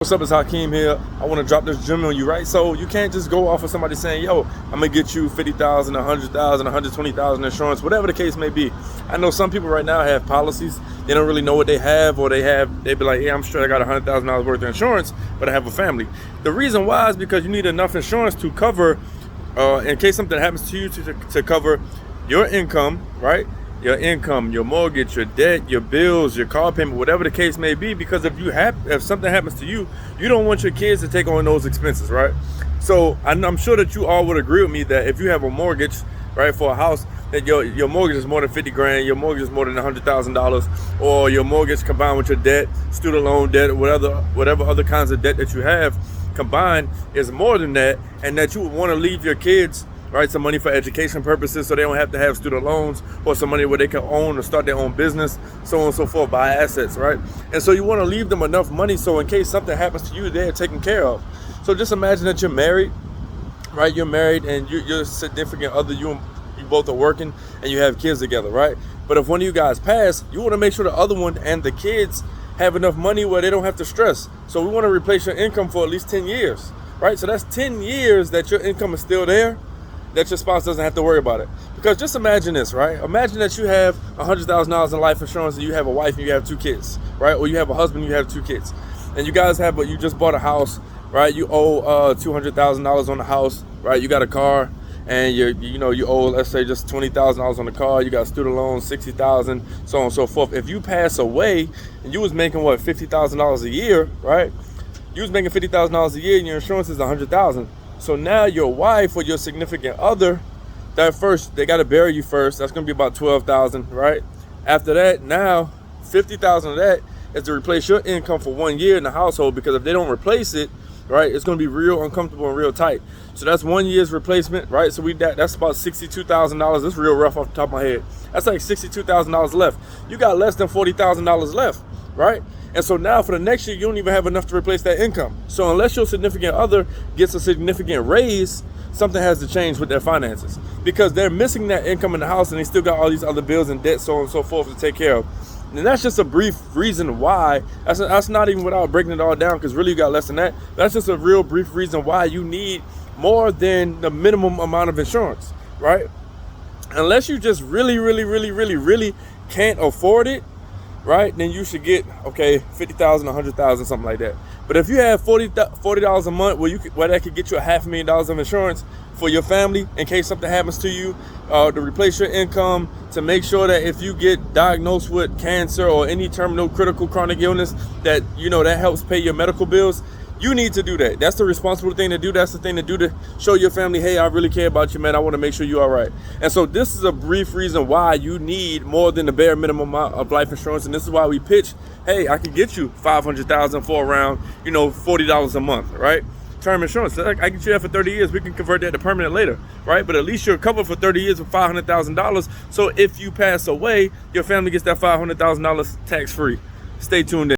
What's up, it's Hakeem here. I want to drop this gem on you, right? So you can't just go off of somebody saying, yo, I'm gonna get you 50,000, 100,000, 120,000 insurance, whatever the case may be. I know some people right now have policies. They don't really know what they have, or they be like, yeah, I'm sure I got $100,000 worth of insurance, but I have a family. The reason why is because you need enough insurance to cover, in case something happens to you, to cover your income, right? Your income, your mortgage, your debt, your bills, your car payment, whatever the case may be. Because if something happens to you, you don't want your kids to take on those expenses, right? So I'm sure that you all would agree with me that if you have a mortgage, right, for a house, that your mortgage is more than 50 grand, your mortgage is more than $100,000, or your mortgage combined with your debt, student loan debt, whatever other kinds of debt that you have combined is more than that, and that you would want to leave your kids, right, some money for education purposes, so they don't have to have student loans, or some money where they can own or start their own business, so on and so forth, buy assets, right? And so you want to leave them enough money so in case something happens to you, they're taken care of. So just imagine that you're married, right? You're married and your significant other, you both are working and you have kids together, right? But if one of you guys pass, you want to make sure the other one and the kids have enough money where they don't have to stress. So we want to replace your income for at least 10 years, right? So that's 10 years that your income is still there, that your spouse doesn't have to worry about it. Because just imagine this, right? Imagine that you have $100,000 in life insurance and you have a wife and you have 2 kids, right? Or you have a husband and you have 2 kids. And you guys have, but you just bought a house, right? You owe $200,000 on the house, right? You got a car and you owe, let's say, just $20,000 on the car. You got student loans, $60,000, so on and so forth. If you pass away and you was making what, $50,000 a year, right? You was making $50,000 a year and your insurance is $100,000. So now your wife or your significant other, that first, they got to bury you first. That's going to be about $12,000, right? After that, now $50,000 of that is to replace your income for 1 year in the household, because if they don't replace it, right, it's going to be real uncomfortable and real tight. So that's 1 year's replacement, right? So that's about $62,000. That's real rough off the top of my head. That's like $62,000 left. You got less than $40,000 left, right? And so now for the next year, you don't even have enough to replace that income. So unless your significant other gets a significant raise, something has to change with their finances, because they're missing that income in the house and they still got all these other bills and debt, so on and so forth, to take care of. And that's just a brief reason why. That's not even without breaking it all down, because really you got less than that. That's just a real brief reason why you need more than the minimum amount of insurance, right? Unless you just really can't afford it, right, then you should get, okay, 50,000, 100,000, something like that. But if you have $40 a month, where that could get you $500,000 of insurance for your family in case something happens to you, to replace your income, to make sure that if you get diagnosed with cancer or any terminal critical chronic illness, that that helps pay your medical bills. You need to do that. That's the responsible thing to do. That's the thing to do to show your family, hey, I really care about you, man. I want to make sure you're all right. And so this is a brief reason why you need more than the bare minimum amount of life insurance. And this is why we pitch, hey, I can get you $500,000 for around, $40 a month, right? Term insurance. I can get you that for 30 years. We can convert that to permanent later, right? But at least you're covered for 30 years with $500,000. So if you pass away, your family gets that $500,000 tax-free. Stay tuned in.